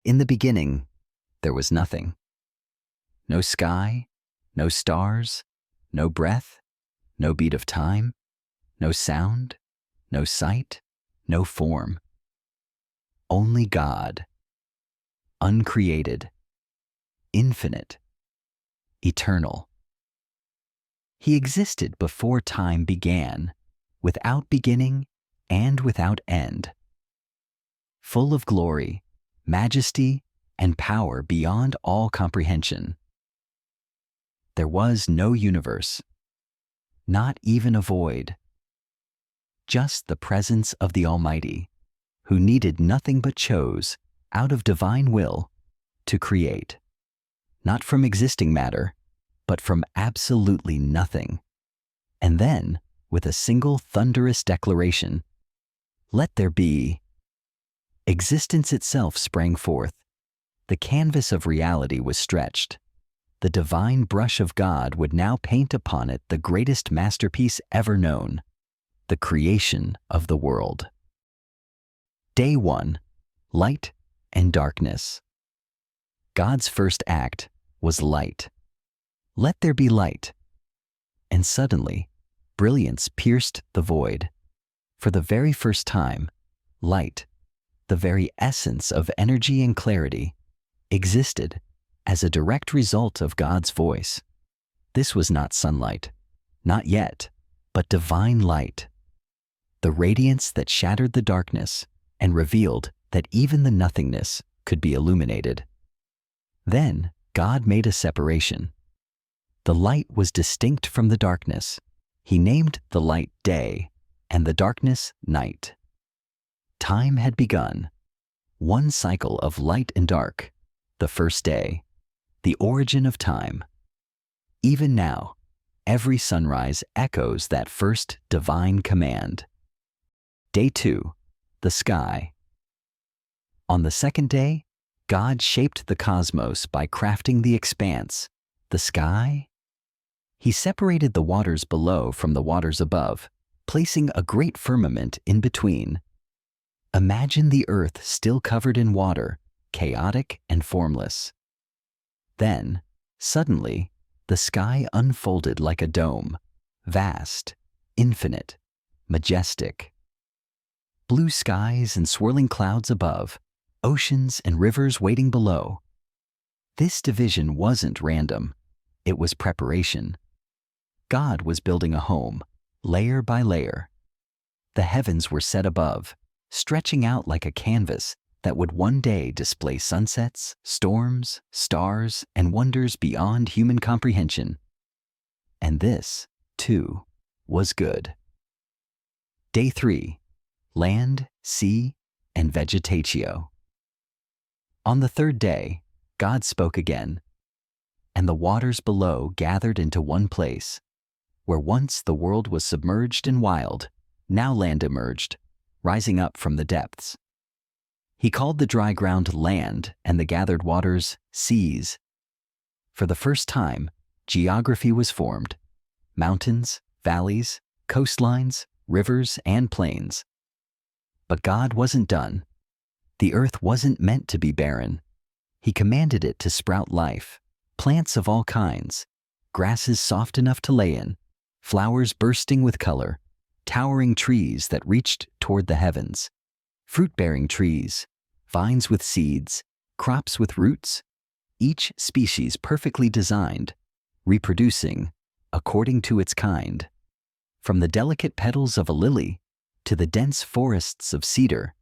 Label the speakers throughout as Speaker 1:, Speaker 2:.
Speaker 1: In the beginning, there was nothing. No sky, no stars, no breath, no beat of time, no sound, no sight, no form. Only God, uncreated, infinite, eternal. He existed before time began, without beginning and without end. Full of glory, majesty, and power beyond all comprehension. There was no universe, not even a void. Just the presence of the Almighty, who needed nothing but chose, out of divine will, to create. Not from existing matter, but from absolutely nothing. And then, with a single thunderous declaration, "Let there be," existence itself sprang forth. The canvas of reality was stretched. The divine brush of God would now paint upon it the greatest masterpiece ever known, the creation of the world. Day 1, light and darkness. God's first act was light. Let there be light. And suddenly, brilliance pierced the void. For the very first time, light, the very essence of energy and clarity, existed as a direct result of God's voice. This was not sunlight, not yet, but divine light. The radiance that shattered the darkness and revealed that even the nothingness could be illuminated. Then God made a separation. The light was distinct from the darkness. He named the light day and the darkness night. Time had begun. One cycle of light and dark, the first day, the origin of time. Even now, every sunrise echoes that first divine command. Day 2, the sky. On the second day, God shaped the cosmos by crafting the expanse, the sky. He separated the waters below from the waters above, placing a great firmament in between. Imagine the earth still covered in water, chaotic and formless. Then, suddenly, the sky unfolded like a dome, vast, infinite, majestic. Blue skies and swirling clouds above, oceans and rivers waiting below. This division wasn't random. It was preparation. God was building a home, layer by layer. The heavens were set above, stretching out like a canvas that would one day display sunsets, storms, stars, and wonders beyond human comprehension. And this, too, was good. Day 3, land, sea, and vegetatio. On the third day, God spoke again, and the waters below gathered into one place. Where once the world was submerged and wild, now land emerged, rising up from the depths. He called the dry ground land and the gathered waters seas. For the first time, geography was formed: mountains, valleys, coastlines, rivers, and plains. But God wasn't done. The earth wasn't meant to be barren. He commanded it to sprout life, plants of all kinds, grasses soft enough to lay in, flowers bursting with color, towering trees that reached toward the heavens, fruit-bearing trees, vines with seeds, crops with roots, each species perfectly designed, reproducing according to its kind. From the delicate petals of a lily to the dense forests of cedar,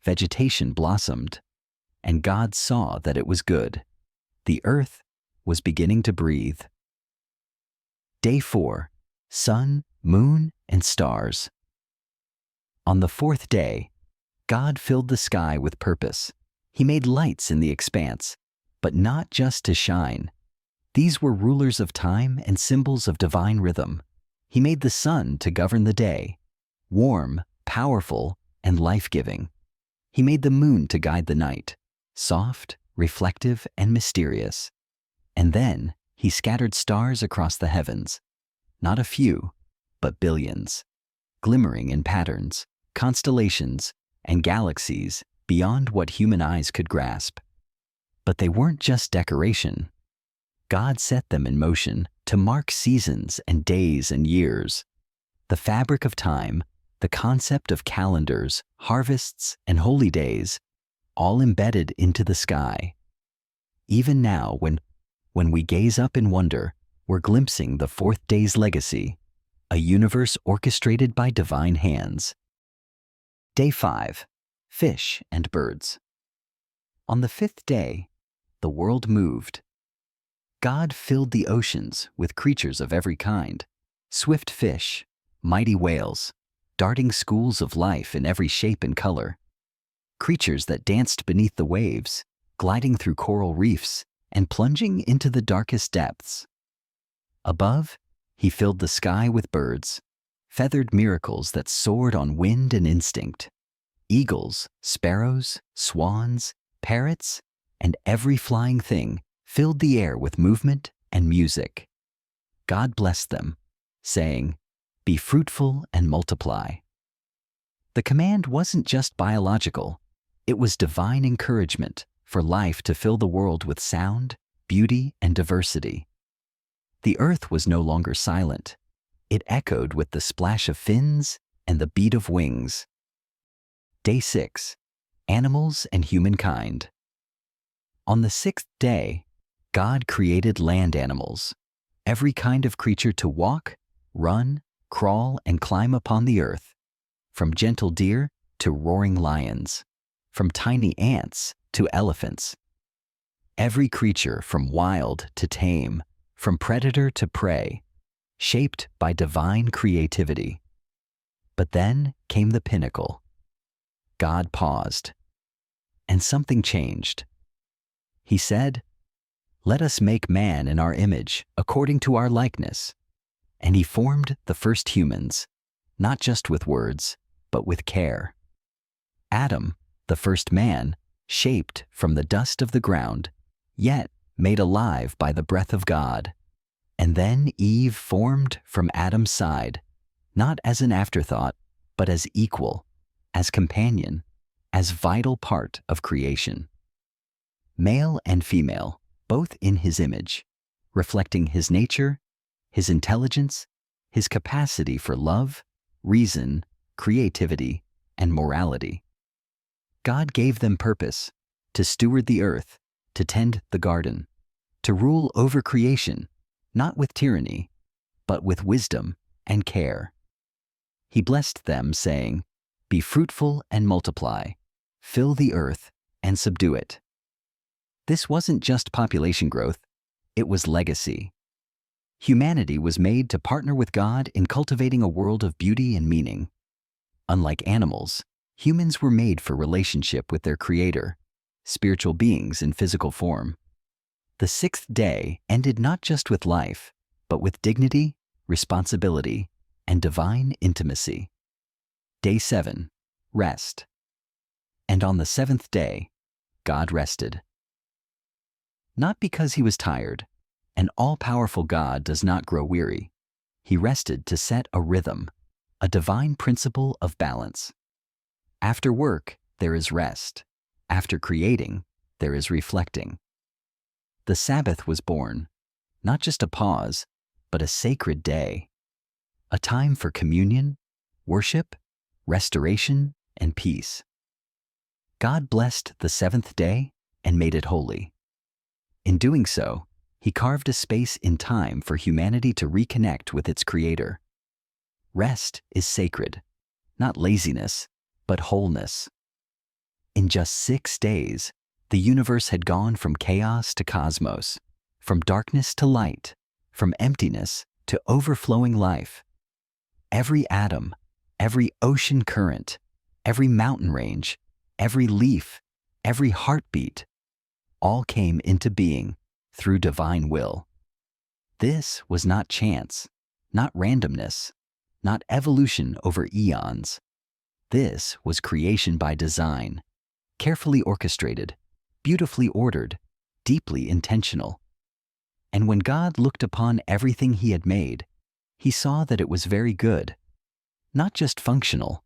Speaker 1: vegetation blossomed, and God saw that it was good. The earth was beginning to breathe. Day 4, sun, moon, and stars. On the fourth day, God filled the sky with purpose. He made lights in the expanse, but not just to shine. These were rulers of time and symbols of divine rhythm. He made the sun to govern the day, warm, powerful, and life-giving. He made the moon to guide the night, soft, reflective, and mysterious. And then he scattered stars across the heavens, not a few, but billions, glimmering in patterns, constellations, and galaxies beyond what human eyes could grasp. But they weren't just decoration. God set them in motion to mark seasons and days and years. The fabric of time, the concept of calendars, harvests, and holy days, all embedded into the sky. Even now, when we gaze up in wonder, we're glimpsing the fourth day's legacy, a universe orchestrated by divine hands. Day 5. Fish and birds. On the fifth day, the world moved. God filled the oceans with creatures of every kind, swift fish, mighty whales, darting schools of life in every shape and color, creatures that danced beneath the waves, gliding through coral reefs, and plunging into the darkest depths. Above, he filled the sky with birds, feathered miracles that soared on wind and instinct. Eagles, sparrows, swans, parrots, and every flying thing filled the air with movement and music. God blessed them, saying, "Be fruitful and multiply." The command wasn't just biological, it was divine encouragement for life to fill the world with sound, beauty, and diversity. The earth was no longer silent. It echoed with the splash of fins and the beat of wings. Day 6. Animals and humankind. On the sixth day, God created land animals, every kind of creature to walk, run, crawl, and climb upon the earth, from gentle deer to roaring lions, from tiny ants to elephants. Every creature from wild to tame, from predator to prey, shaped by divine creativity. But then came the pinnacle. God paused, and something changed. He said, "Let us make man in our image, according to our likeness." And he formed the first humans, not just with words, but with care. Adam, the first man, shaped from the dust of the ground, yet made alive by the breath of God. And then Eve formed from Adam's side, not as an afterthought, but as equal, as companion, as vital part of creation. Male and female, both in his image, reflecting his nature, his intelligence, his capacity for love, reason, creativity, and morality. God gave them purpose, to steward the earth, to tend the garden, to rule over creation, not with tyranny, but with wisdom and care. He blessed them, saying, "Be fruitful and multiply, fill the earth and subdue it." This wasn't just population growth, it was legacy. Humanity was made to partner with God in cultivating a world of beauty and meaning. Unlike animals, humans were made for relationship with their Creator, spiritual beings in physical form. The sixth day ended not just with life, but with dignity, responsibility, and divine intimacy. Day 7. Rest. And on the seventh day, God rested. Not because he was tired. An all-powerful God does not grow weary. He rested to set a rhythm, a divine principle of balance. After work, there is rest. After creating, there is reflecting. The Sabbath was born, not just a pause, but a sacred day, a time for communion, worship, restoration, and peace. God blessed the seventh day and made it holy. In doing so, he carved a space in time for humanity to reconnect with its Creator. Rest is sacred, not laziness, but wholeness. In just 6 days, the universe had gone from chaos to cosmos, from darkness to light, from emptiness to overflowing life. Every atom, every ocean current, every mountain range, every leaf, every heartbeat, all came into being through divine will. This was not chance, not randomness, not evolution over eons. This was creation by design, carefully orchestrated, beautifully ordered, deeply intentional. And when God looked upon everything he had made, he saw that it was very good, not just functional,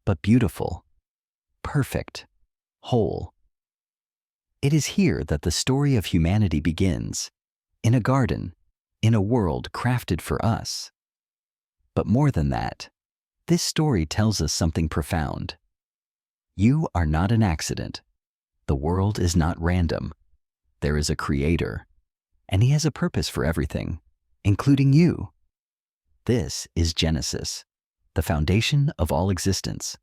Speaker 1: but beautiful, perfect, whole. It is here that the story of humanity begins, in a garden, in a world crafted for us. But more than that, this story tells us something profound. You are not an accident. The world is not random. There is a creator, and he has a purpose for everything, including you. This is Genesis, the foundation of all existence,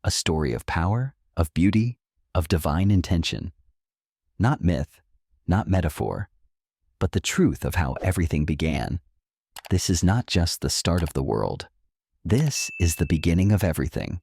Speaker 1: a story of power, of beauty, of divine intention. Not myth, not metaphor, but the truth of how everything began. This is not just the start of the world. This is the beginning of everything.